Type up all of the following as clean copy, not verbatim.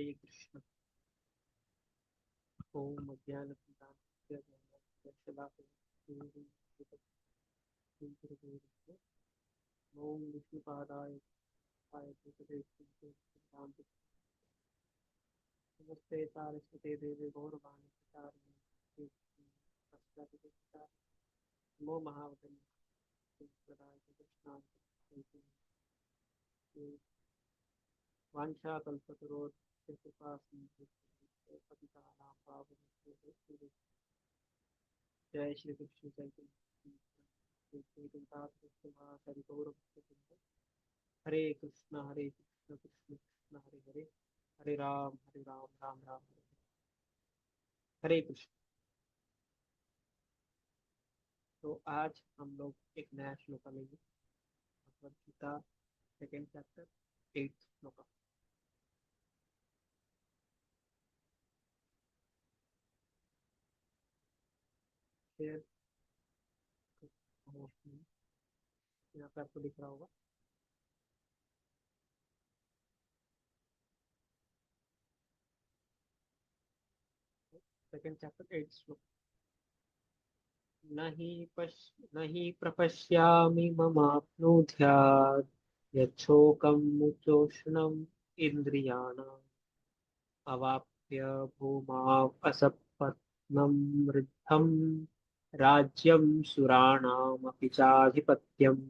हरे कृष्ण। ओम अज्ञानतिमिरान्धस्य ज्ञानाञ्जनशलाकया ओम विष्णुपादाय कृष्णाय केशवाय नमस्ते सारस्वते देवे गौरवाणी प्रचारिणे नमो महावदन्याय कृष्णाय वाञ्छाकल्पतरोर्भ्यः कृपा सिन्धुभ्यः पतितानां पावनेभ्यो जय श्री कृष्ण चैतन्य हरि गौरभक्त हरे कृष्ण कृष्ण कृष्ण हरे हरे हरे राम राम राम हरे कृष्ण। तो आज हम लोग एक नया श्लोका लेंगे, Bhagavad Gita second chapter 8th shloka. फिर यहाँ पे आपको दिख रहा होगा सेकेंड चैप्टर 8th श्लोक। न हि प्रपश्यामि ममाप्नुध्यात् यच्छोकं मुचोष्णम् इन्द्रियाणाम् अवाप्य भूमाव असपत्नं वृद्धं राज्यं सुराणामपि चाधिपत्यम्।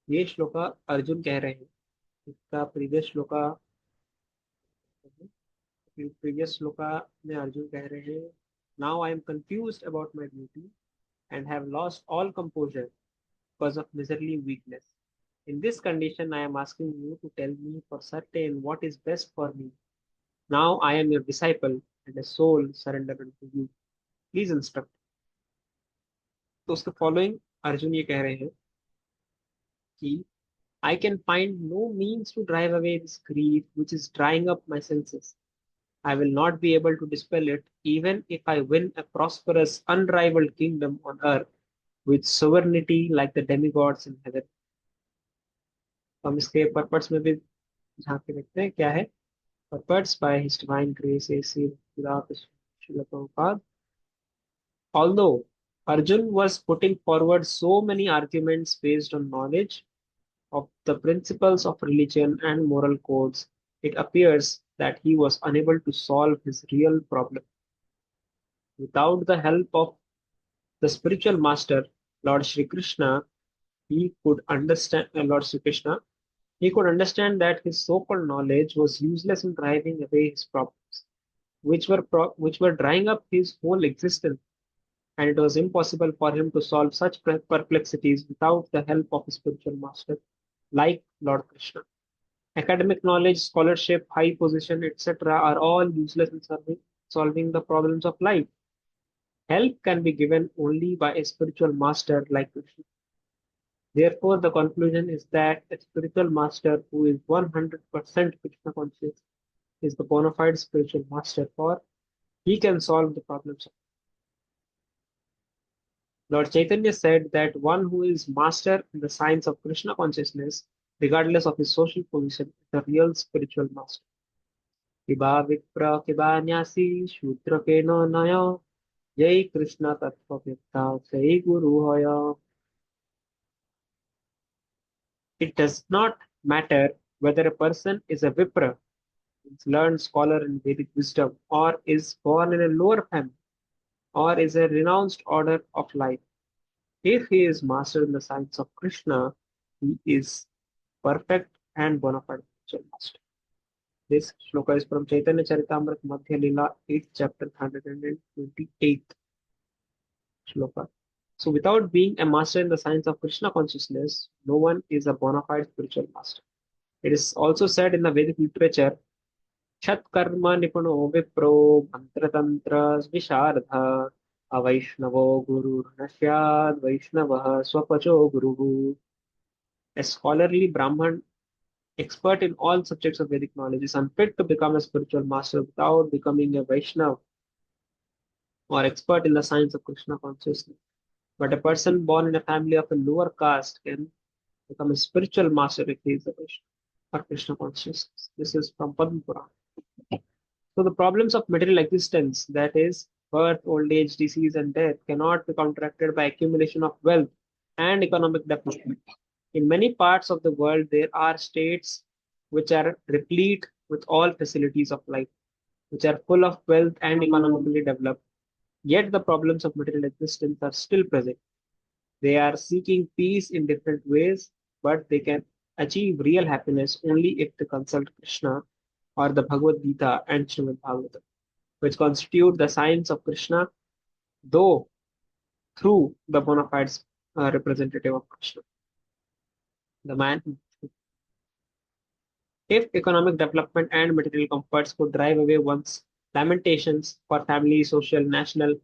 ये श्लोका अर्जुन कह रहे हैं। इसका प्रीवियस श्लोका में अर्जुन कह रहे हैं, now I am confused about my duty and have lost all composure because of miserly weakness. In this condition, I am asking you to tell me for certain what is best for me. Now I am your disciple and a soul surrendered unto you. Please instruct. तो उसके following Arjun ये कह रहे हैं कि I can find no means to drive away this grief which is drying up my senses. I will not be able to dispel it even if I win a prosperous, unrivaled kingdom on earth with sovereignty like the demigods in heaven. हम इसके purpose में भी झांक के देखते हैं क्या है। Purpose by his divine grace AC Srila Prabhupada. Although Arjun was putting forward so many arguments based on knowledge of the principles of religion and moral codes, it appears that he was unable to solve his real problem. Without the help of the spiritual master, Lord Sri Krishna, he could understand Lord Sri Krishna. He could understand that his so-called knowledge was useless in driving away his problems, which were drying up his whole existence, and it was impossible for him to solve such perplexities without the help of a spiritual master like Lord Krishna. Academic knowledge, scholarship, high position, etc., are all useless in solving the problems of life. Help can be given only by a spiritual master like Krishna. Therefore, the conclusion is that a spiritual master who is 100% Krishna conscious is the bona fide spiritual master, for he can solve the problems. Lord Chaitanya said that one who is master in the science of Krishna consciousness, regardless of his social position, is the real spiritual master. किबा विप्र किबा न्यासी शूद्र के न नय जय कृष्ण तत्ववेत्ता जय गुरु होय. It does not matter whether a person is a Vipra, learned scholar in Vedic wisdom, or is born in a lower family, or is a renounced order of life. If he is master in the science of Krishna, he is perfect and bona fide spiritual master. This shloka is from Chaitanya Charitamrita Madhya Lila 8th chapter 128th shloka. So without being a master in the science of Krishna consciousness, no one is a bona fide spiritual master. It is also said in the Vedic literature, Chat karma nipuno vipro mantra tantra visharda avaishnavo guru nasyad vaishnavah swapacho guru. A scholarly Brahman expert in all subjects of Vedic knowledge is unfit to become a spiritual master without becoming a Vaishnava or expert in the science of Krishna consciousness. But a person born in a family of a lower caste can become a spiritual master if he is a Vaishnava or Krishna consciousness. This is from Padma Purana. So the problems of material existence, that is birth, old age, disease, and death, cannot be counteracted by accumulation of wealth and economic development. In many parts of the world, there are states which are replete with all facilities of life, which are full of wealth and economically developed. Yet the problems of material existence are still present. They are seeking peace in different ways, but they can achieve real happiness only if they consult Krishna or the Bhagavad Gita and Srimad Bhagavatam, which constitute the science of Krishna, though through the bona fide representative of Krishna, the man. If economic development and material comforts could drive away one's lamentations for family, social, national,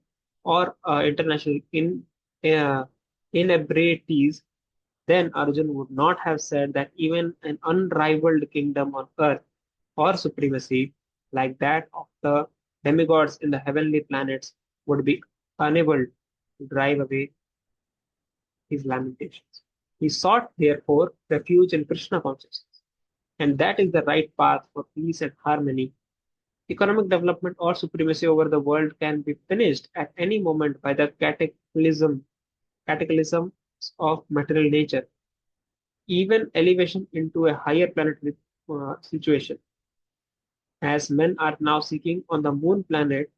or international uh, inebrities, then Arjun would not have said that even an unrivaled kingdom on earth or supremacy like that of the demigods in the heavenly planets would be unable to drive away his lamentations. He sought, therefore, refuge in Krishna consciousness, and that is the right path for peace and harmony. Economic development or supremacy over the world can be finished at any moment by the cataclysms of material nature, even elevation into a higher planetary situation, as men are now seeking on the moon planet,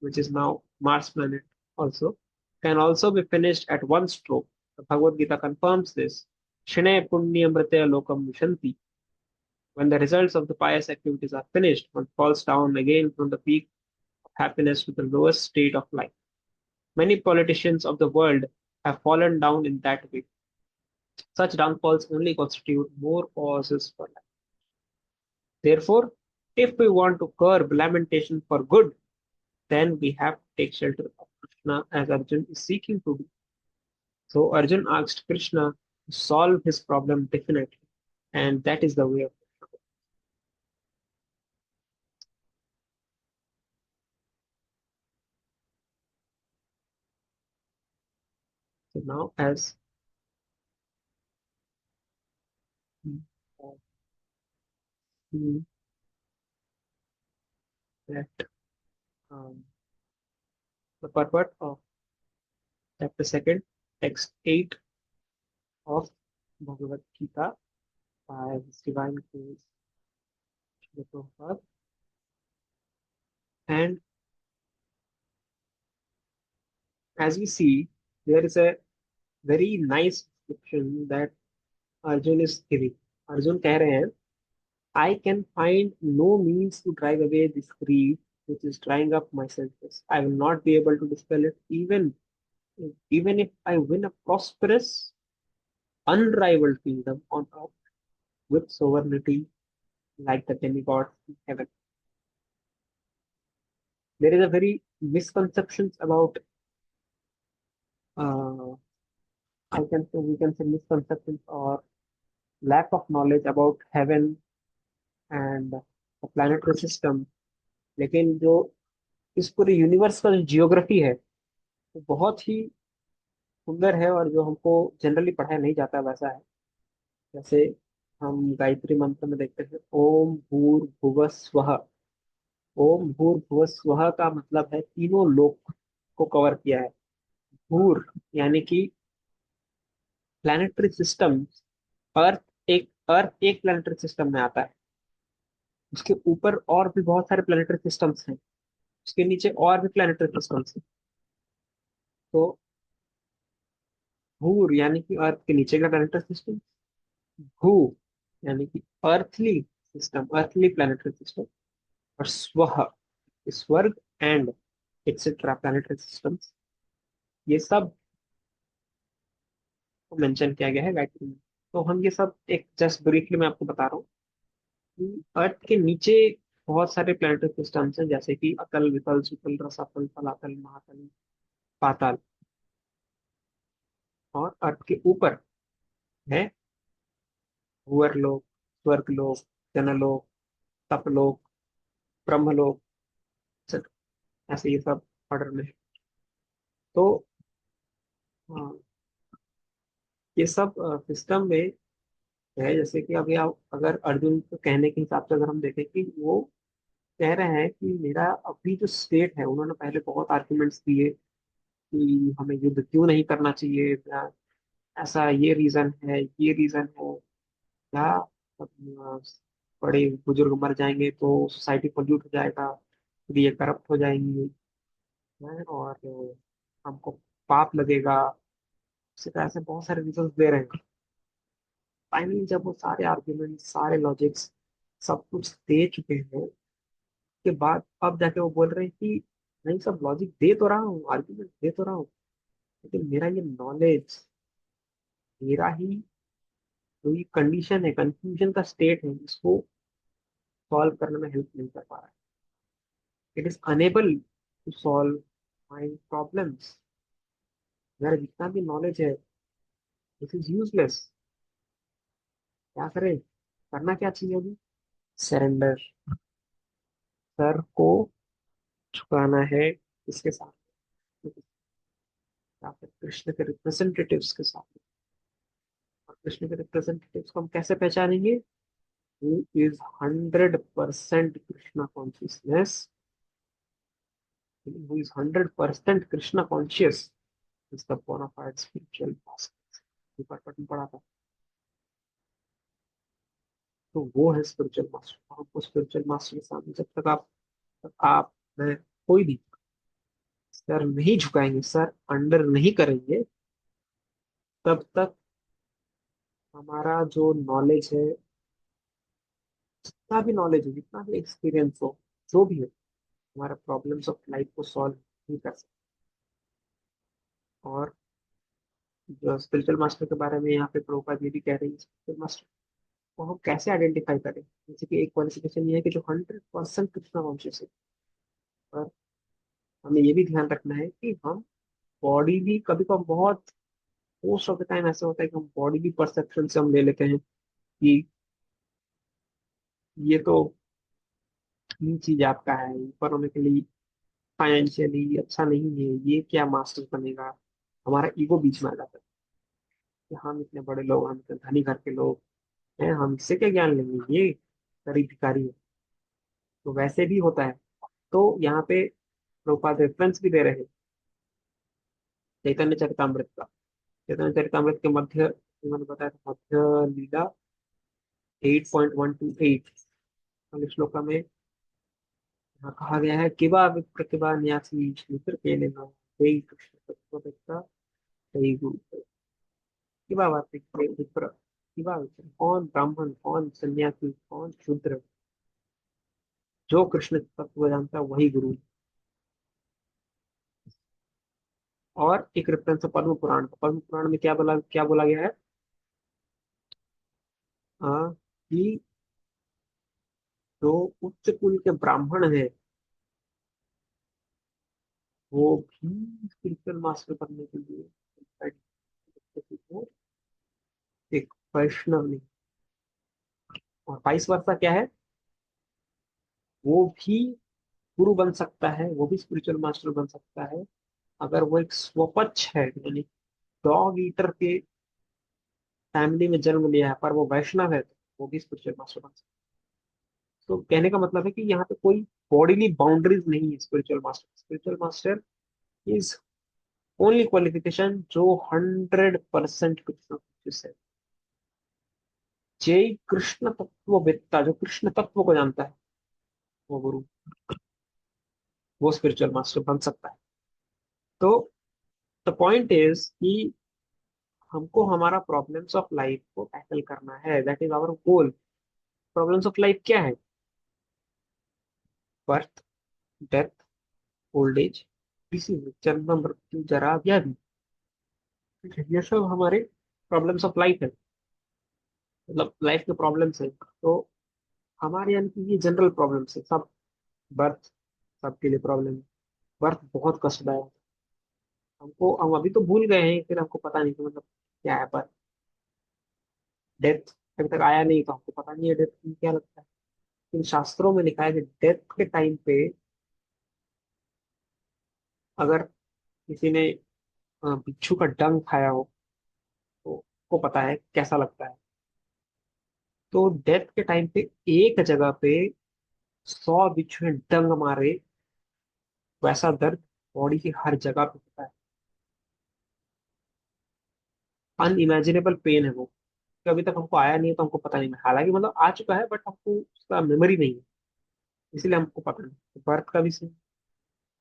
which is now Mars planet also, can also be finished at one stroke. The Bhagavad Gita confirms this. Shine punyamritya lokam vishanti. When the results of the pious activities are finished, one falls down again from the peak of happiness to the lowest state of life. Many politicians of the world have fallen down in that way. Such downfalls only constitute more causes for life. Therefore, if we want to curb lamentation for good, then we have to take shelter of Krishna as Arjun is seeking to do. So Arjun asked Krishna to solve his problem definitely, and that is the way of. So now, as we see that um, the purport of chapter second, text 8 of Bhagavad Gita by His Divine Grace Srila Prabhupada. And as we see, there is a very nice description that Arjun is giving. Arjun कह रहे हैं, I can find no means to drive away this greed which is drying up my senses. I will not be able to dispel it even if I win a prosperous, unrivaled kingdom on earth with sovereignty like the demigods in heaven. There is a very misconceptions about uh, I can say we can say misconceptions or lack of knowledge about heaven and the planetary system. लेकिन जो इस पूरे universe का जो geography है वो बहुत ही सुंदर है और जो हमको जनरली पढ़ाया नहीं जाता वैसा है। जैसे हम गायत्री मंत्र में देखते हैं ओम भूर्भुवः स्वः। ओम भूर्भुवः स्वः का मतलब है तीनों लोक को कवर किया है। भूर यानी कि प्लैनेटरी सिस्टम, अर्थ अर्थ एक प्लैनेटरी सिस्टम में आता है। उसके ऊपर और भी बहुत सारे प्लैनेटरी सिस्टम्स हैं, उसके नीचे और भी प्लैनेटरी सिस्टम्स हैं। तो भूर यानी कि अर्थ के नीचे का प्लैनेटरी सिस्टम, भू यानी कि earthly system, earthly planetary system, और स्वह स्वर्ग एंड एक्सेट्रा प्लैनेटरी सिस्टम्स, ये सब को मेंशन किया गया है गायत्री में। तो हम ये सब एक जस्ट ब्रीफली मैं आपको बता रहा हूँ कि अर्थ के नीचे बहुत सारे प्लैनेटरी सिस्टम्स हैं, जैसे कि अतल, वितल, सुतल, रसातल, तलातल, महातल, पाताल। और अर्थ के ऊपर है भूअरलोक, स्वर्गलोक, जनलोक, तपलोक, ब्रह्मलोक, etc. ऐसे ये सब ऑर्डर में है। तो हाँ, ये सब सिस्टम में है। जैसे कि अभी आप अगर अर्जुन के कहने के हिसाब से अगर हम देखें कि वो कह रहे हैं कि मेरा अभी जो स्टेट है, उन्होंने पहले बहुत आर्ग्यूमेंट्स दिए कि हमें युद्ध क्यों नहीं करना चाहिए, या ऐसा ये रीजन है, ये रीजन है, या अ, बड़े बुजुर्ग मर जाएंगे तो सोसाइटी पोल्यूट हो जाएगा, फिर ये करप्ट हो जाएंगी, हैं, और हमको पाप लगेगा। इसी तरह से बहुत सारे रीजन दे रहे हैं। फाइनली जब वो सारे आर्ग्यूमेंट, सारे लॉजिक्स सब कुछ दे चुके हैं के बाद अब जाके वो बोल रहे हैं कि नहीं, सब लॉजिक दे तो रहा हूँ, आर्ग्यूमेंट दे तो रहा हूँ, लेकिन मेरा ये नॉलेज, मेरा ही जो ये कंडीशन है, कंफ्यूजन का स्टेट है, इसको सॉल्व करने में हेल्प नहीं कर पा रहा है। It is unable to solve my problems. मेरा जितना भी नॉलेज है, दिस इज यूजलेस। क्या करें, करना क्या चाहिए अभी? सरेंडर। सर को झुकाना है, इसके साथ, या फिर कृष्ण के रिप्रेजेंटेटिव्स के साथ। और कृष्ण के रिप्रेजेंटेटिव्स को हम कैसे पहचानेंगे? Who is 100% Krishna consciousness, who is 100% Krishna conscious, is the bona fide spiritual master। ऊपर पठन पढ़ा था। तो वो है स्पिरिचुअल मास्टर। आपको स्पिरिचुअल मास्टर के सामने जब तक आप मैं कोई भी सर नहीं झुकाएंगे, सर अंडर नहीं करेंगे, तब तक हमारा जो नॉलेज है, जितना भी नॉलेज है, जितना भी एक्सपीरियंस हो, जो भी है, हमारा प्रॉब्लम्स ऑफ लाइफ को सॉल्व नहीं कर सकते। और जो स्पिरिचुअल मास्टर के बारे में यहाँ पे प्रभुपाद ये भी कह रही है, स्पिरिचुअल मास्टर को हम कैसे आइडेंटिफाई करें? जैसे कि एक क्वालिफिकेशन ये है कि जो 100% कृष्णा कॉन्शियस है। और हमें ये भी ध्यान रखना है कि हम बॉडी भी कभी कभी बहुत, मोस्ट ऑफ द टाइम ऐसा होता है कि हम बॉडी भी परसेप्शन से हम ले लेते हैं कि ये तो ये चीज आपका है, ऊपर होने के लिए फाइनेंशियली अच्छा नहीं है, ये क्या मास्टर बनेगा। हमारा ईगो बीच में आ जाता है कि हम इतने बड़े लोग, हम इतने धनी घर के लोग हैं, हम इससे क्या ज्ञान लेंगे, ये गरीब भिखारी है। तो वैसे भी होता है। तो यहाँ पे प्रभुपाद रेफरेंस भी दे रहे हैं चैतन्य चरितमृत का। चैतन्य चरितमृत के मध्य, मैंने बताया था, मध्य लीला 8.128 वाले श्लोका में यहाँ कहा गया है, किबा विप्र किबा न्यासी श्रुतर के लेना, तेई कृष्ण तत्ववेत्ता तेई गुरु। किबा विप्र, किबा विप्र, कौन ब्राह्मण, कौन सन्यासी, कौन शूद्र, जो कृष्ण तत्व जानता है वही गुरु। और एक रेफरेंस है पद्म पुराण। पद्म पुराण में क्या बोला गया है? कि जो उच्च कुल के ब्राह्मण है, वो भी स्पिरिचुअल मास्टर बनने के लिए एक वैष्णव नहीं। और वाइस वर्षा क्या है? वो भी गुरु बन सकता है, वो भी स्पिरिचुअल मास्टर बन सकता है, अगर वो एक स्वपक्ष है, यानी डॉग ईटर के फैमिली में जन्म लिया है, पर वो वैष्णव है, तो वो भी स्पिरिचुअल मास्टर बन सकता है। तो कहने का मतलब है कि यहाँ पे कोई बॉडीली बाउंड्रीज नहीं है। Spiritual master is only qualification जो 100% कृष्ण conscious है। जय कृष्ण तत्ववेत्ता, जो कृष्ण तत्व को जानता है, वो गुरु, वो स्पिरिचुअल मास्टर बन सकता है। तो द पॉइंट इज कि हमको हमारा प्रॉब्लम्स ऑफ लाइफ को टैकल करना है, that is our goal. Problems of life क्या है? Birth, death, old age, disease, जन्म मृत्यु जरा व्याधि। ये सब हमारे प्रॉब्लम्स ऑफ लाइफ है, मतलब लाइफ के प्रॉब्लम्स है। तो हमारे यानी कि ये जनरल प्रॉब्लम्स है सब। बर्थ, सबके लिए प्रॉब्लम है। बर्थ बहुत कष्टदायक है। हमको, हम अभी तो भूल गए हैं, फिर हमको पता नहीं कि मतलब क्या है। पर डेथ अभी तक आया नहीं, तो हमको पता नहीं है डेथ क्या लगता है। इन शास्त्रों में लिखा है कि डेथ के टाइम पे अगर किसी ने बिच्छू का डंक खाया हो, तो को पता है कैसा लगता है। तो डेथ के टाइम पे एक जगह पे 100 बिच्छू डंग मारे, वैसा दर्द बॉडी की हर जगह पे होता है। अनइमेजिनेबल पेन है वो, कि अभी तक हमको आया नहीं है तो हमको पता नहीं है। हालांकि मतलब आ चुका है, बट हमको उसका मेमोरी नहीं है, इसीलिए हमको पता नहीं। बर्थ का भी सेम,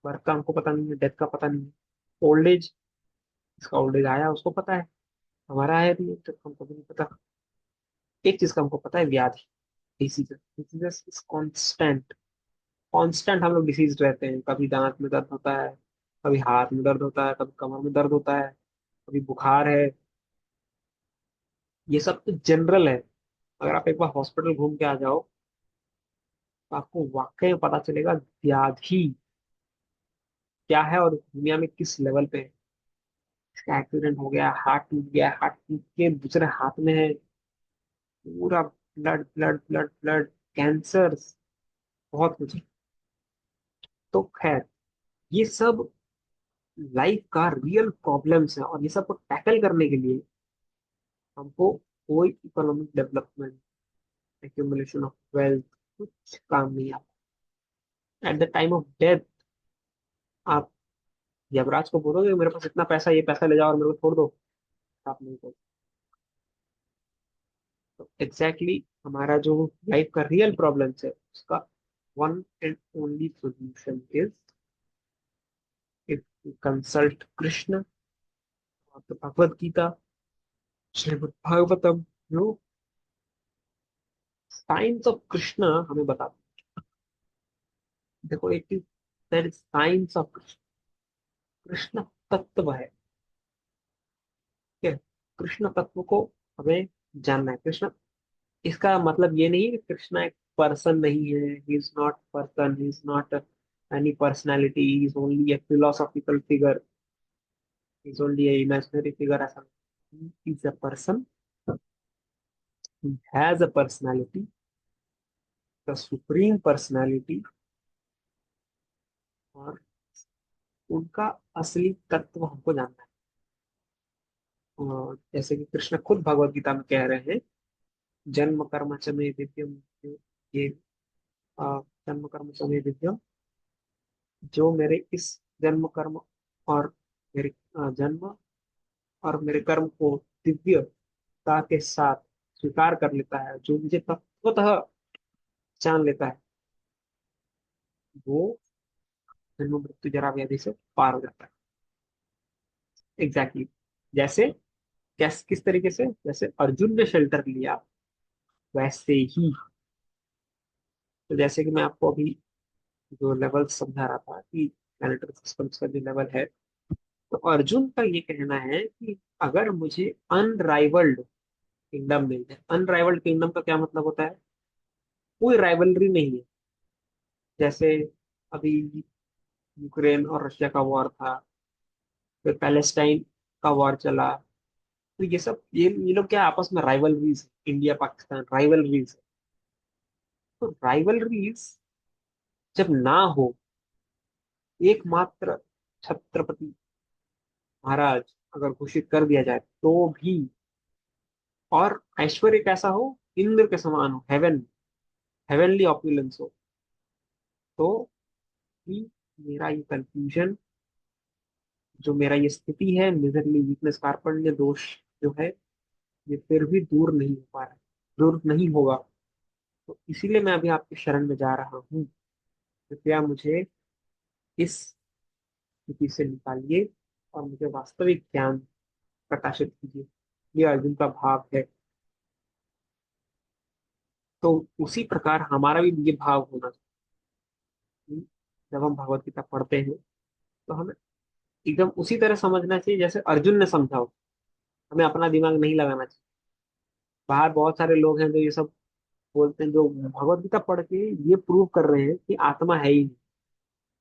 बर्थ का हमको पता नहीं है, डेथ का पता नहीं है। ओल्ड एज, इसका ओल्ड एज आया उसको पता है, हमारा आया नहीं है तो हमको भी नहीं पता। एक चीज का हमको पता है, व्याधि, disease, diseases is constant. Constant हम लोग डिसीज रहते हैं। कभी दांत में दर्द होता है, कभी हाथ में दर्द होता है, कभी कमर में दर्द होता है, कभी बुखार है। ये सब तो जनरल है। अगर आप एक बार हॉस्पिटल घूम के आ जाओ तो आपको वाकई में पता चलेगा व्याधि क्या है और दुनिया में किस लेवल पे है। इसका एक्सीडेंट हो गया, हाथ टूट गया, हाथ टूट के दूसरे हाथ में है, पूरा blood blood blood blood, cancer, बहुत कुछ है। तो खैर, ये सब लाइफ का रियल प्रॉब्लम्स है, और ये सब को टैकल करने के लिए हमको कोई economic development, accumulation of wealth, कुछ काम नहीं आता। At the time of death आप यमराज को बोलोगे मेरे पास इतना पैसा, ये पैसा ले जाओ और मेरे को छोड़ दो, आप नहीं बोलोगे। तो एग्जैक्टली हमारा जो लाइफ का रियल प्रॉब्लम्स है उसका one and only solution is, if you consult Krishna, तो भगवत गीता, श्रीमद् भागवतम, जो साइंस ऑफ कृष्ण हमें बताता है। देखो एक चीज, that is science of Krishna. Krishna तत्व है, ठीक है। कृष्ण तत्व को हमें जानना है। कृष्ण, इसका मतलब ये नहीं कि कृष्णा एक पर्सन नहीं है, he is not person, he is not any personality, he is only A philosophical figure, is only A imaginary figure, ऐसा नहीं। He is a person, he has a personality, the supreme personality, और उनका असली तत्व हमको जानना है। और जैसे कि कृष्ण खुद भगवत गीता में कह रहे हैं, जन्म कर्म च मे दिव्यम, ये जन्म कर्म च मे दिव्यम, जो मेरे इस जन्म कर्म और मेरे जन्म और मेरे कर्म को दिव्यता के साथ स्वीकार कर लेता है, जो मुझे तत्वतः जान लेता है, वो जन्म मृत्यु जरा व्याधि से पार हो जाता है। एग्जैक्टली जैसे, किस तरीके से, जैसे अर्जुन ने शेल्टर लिया, वैसे ही। तो जैसे कि मैं आपको अभी जो लेवल समझा रहा था कि प्लैनेटरी सिस्टम्स का जो लेवल है, तो अर्जुन का ये कहना है कि अगर मुझे अनराइवल्ड किंगडम मिल जाए। अनराइवल्ड किंगडम का क्या मतलब होता है? कोई राइवलरी नहीं है। जैसे अभी यूक्रेन और रशिया का वॉर था, फिर पैलेस्टाइन का वॉर चला, तो ये सब, ये लोग क्या आपस में राइवलरीज, इंडिया पाकिस्तान राइवलरीज। तो राइवलरीज जब ना हो, एकमात्र छत्रपति महाराज अगर घोषित कर दिया जाए तो भी, और ऐश्वर्य कैसा हो, इंद्र के समान हो, हेवनली ऑपुलेंस हो, तो भी मेरा ये कंफ्यूजन, जो मेरा ये स्थिति है, मिजरली वीकनेस, कार्पण्य दोष जो है, ये फिर भी दूर नहीं हो पा रहा है, दूर नहीं होगा। तो इसीलिए मैं अभी आपकी शरण में जा रहा हूँ। कृपया मुझे इस स्थिति से निकालिए और मुझे वास्तविक ज्ञान प्रकाशित कीजिए। ये अर्जुन का भाव है। तो उसी प्रकार हमारा भी ये भाव होना चाहिए। जब हम भगवत गीता पढ़ते हैं तो हमें एकदम उसी तरह समझना चाहिए जैसे अर्जुन ने समझा हो। हमें अपना दिमाग नहीं लगाना चाहिए। बाहर बहुत सारे लोग हैं जो ये सब बोलते हैं, जो भगवत गीता पढ़ के ये प्रूव कर रहे हैं कि आत्मा है ही नहीं,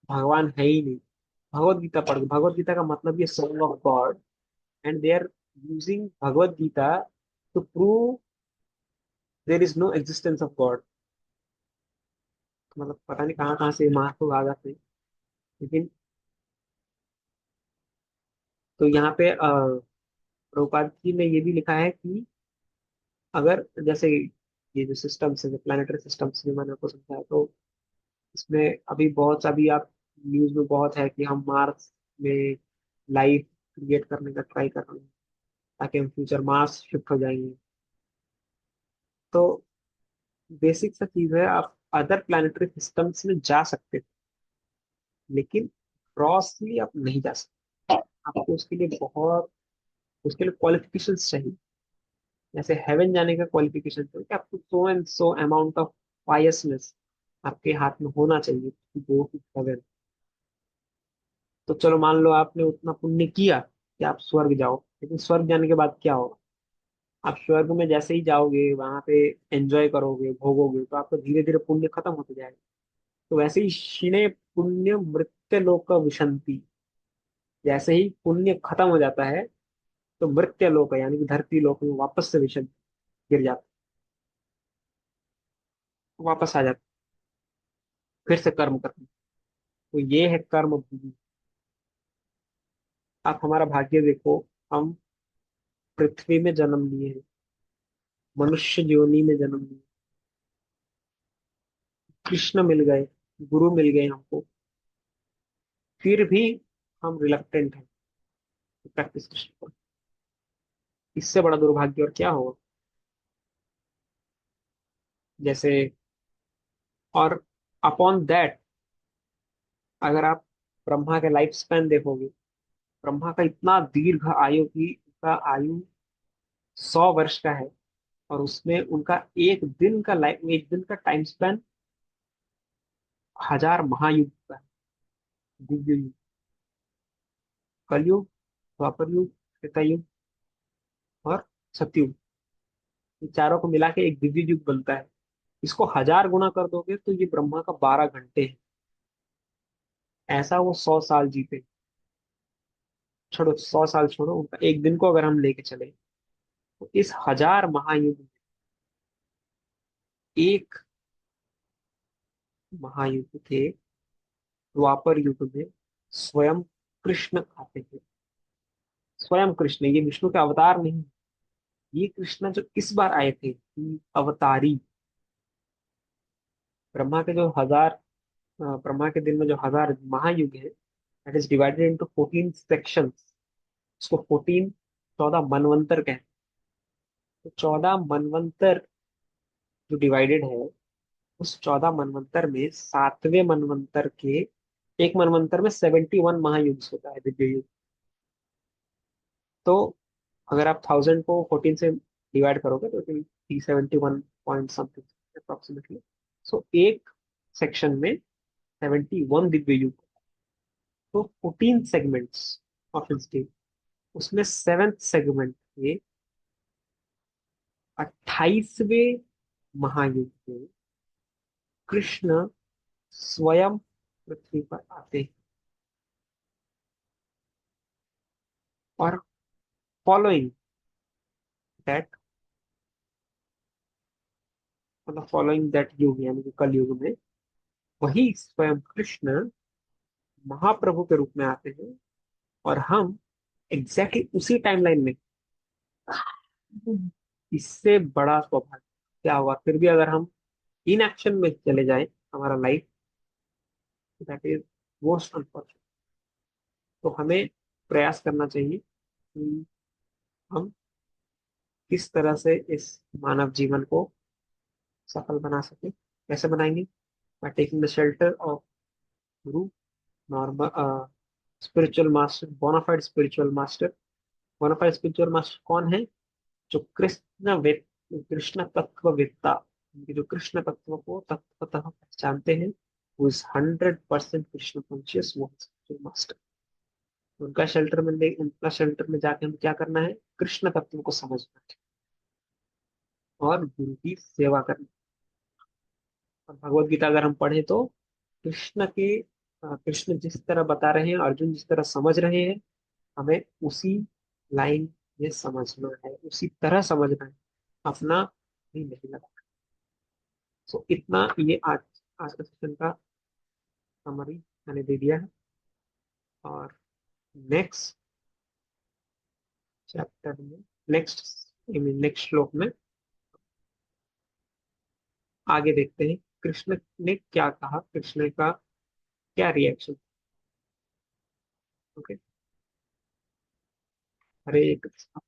भगवान है ही नहीं। भगवत गीता पढ़ के, भगवत गीता का मतलब ये song of God, and they are using Bhagavat Gita to prove there is no existence of God. मतलब पता नहीं कहाँ कहाँ से मार्क लोग आ जाते हैं। लेकिन तो यहाँ पे प्रभुपाद जी ने ये भी लिखा है कि अगर जैसे ये जो सिस्टम्स है, जो प्लानिटरी सिस्टम्स जो मैंने आपको समझाया, तो इसमें अभी बहुत अभी आप न्यूज में बहुत है कि हम मार्स में लाइफ क्रिएट करने का ट्राई कर रहे हैं, ताकि हम फ्यूचर मार्स शिफ्ट हो जाएंगे। तो बेसिक सा चीज है, आप अदर प्लानिटरी सिस्टम्स में जा सकते हैं, लेकिन क्रॉसली आप नहीं जा सकते। आपको उसके लिए बहुत, उसके लिए क्वालिफिकेशंस चाहिए। जैसे हेवन जाने का क्वालिफिकेशन चाहिए कि आपको so and so amount of piousness आपके हाथ में होना चाहिए to go to heaven। तो चलो मान लो आपने उतना पुण्य किया कि आप स्वर्ग जाओ, लेकिन स्वर्ग जाने के बाद क्या होगा? आप स्वर्ग में जैसे ही जाओगे, वहां पे एंजॉय करोगे, भोगोगे, तो आपका धीरे धीरे पुण्य खत्म होते जाएगा। तो वैसे ही क्षीणे पुण्य मृत्य लोक विशंति, जैसे ही पुण्य खत्म हो जाता है, तो मृत्य लोक यानी कि धरती लोक में वापस से विशंति गिर जाता है, वापस आ जाता है, फिर से कर्म करते हैं। तो ये है कर्म भूमि। आप हमारा भाग्य देखो, हम पृथ्वी में जन्म लिए हैं, मनुष्य योनि में जन्म लिए, कृष्ण मिल गए, गुरु मिल गए हमको, फिर भी हम रिलक्टेंट हैं प्रैक्टिस कृष्ण को। इससे बड़ा दुर्भाग्य और क्या होगा? जैसे, और अपॉन दैट, अगर आप ब्रह्मा के लाइफ स्पैन देखोगे, ब्रह्मा का इतना दीर्घ आयु की, उनका आयु 100 वर्ष का है, और उसमें उनका एक दिन का लाइफ, एक दिन का टाइम स्पैन 1000 महायुग का है। दिव्य युग, कलयुग, द्वापर युग, त्रेता युग और सतयुग, ये चारों को मिला के एक दिव्य युग बनता है। इसको 1000 गुना कर दोगे तो ये ब्रह्मा का 12 घंटे है। ऐसा वो 100 साल जीते। छोड़ो, 100 साल छोड़ो, उनका एक दिन को अगर हम लेके चले, तो इस 1000 महायुग में एक महायुग के द्वापर युग में स्वयं कृष्ण आते हैं। स्वयं कृष्ण, ये विष्णु के अवतार नहीं, ये कृष्ण जो इस बार आए थे, ये अवतारी। ब्रह्मा के जो हजार ब्रह्मा के दिन में जो 1000 महायुग है, that is divided into 14 sections. उसको 14, 14 मनवंतर कहते हैं। तो 14 मनवंतर जो डिवाइडेड है, उस 14 मनवंतर में 7वें मनवंतर के, एक मनवंतर में 71 महायुग होता है, दिव्य युग। तो अगर आप 1000 को 14 से डिवाइड करोगे तो it will be 71 point something approximately. So एक सेक्शन में 71 दिव्य युग। तो 14 सेगमेंट्स ऑफ हिज डे, उसमें सेवेंथ सेगमेंट के 28वें महायुग में कृष्ण स्वयं पृथ्वी पर आते हैं। और फॉलोइंग दैट, मतलब फॉलोइंग दैट युग यानी कि कल युग में, वही स्वयं कृष्ण महाप्रभु के रूप में आते हैं। और हम एग्जैक्टली उसी टाइमलाइन में, इससे बड़ा सौभाग्य क्या होगा? फिर भी अगर हम इन एक्शन में चले जाएं, हमारा life, that is most unfortunate. तो हमें प्रयास करना चाहिए कि हम किस तरह से इस मानव जीवन को सफल बना सके। कैसे बनाएंगे? By taking the shelter of guru, normal spiritual master, bona fide spiritual master. Bona fide spiritual master कौन है? जो कृष्ण तत्ववेत्ता, उनके जो कृष्ण तत्व को तत्वतः पहचानते हैं, वो इज 100% कृष्ण कॉन्शियस, वो स्पिरिचुअल मास्टर। उनका शेल्टर में जाके हम क्या करना है? कृष्ण तत्व को समझना है और गुरु की सेवा करनी। और भगवत गीता अगर हम पढ़े तो कृष्ण जिस तरह बता रहे हैं, अर्जुन जिस तरह समझ रहे हैं, हमें उसी लाइन में समझना है, उसी तरह समझना है, अपना भी नहीं लगा। सो इतना, ये आज का सेशन का समरी मैंने दे दिया है। और नेक्स्ट चैप्टर में, नेक्स्ट नेक्स्ट श्लोक में आगे देखते हैं कृष्ण ने क्या कहा, कृष्ण का क्या रिएक्शन। ओके, हरे कृष्ण।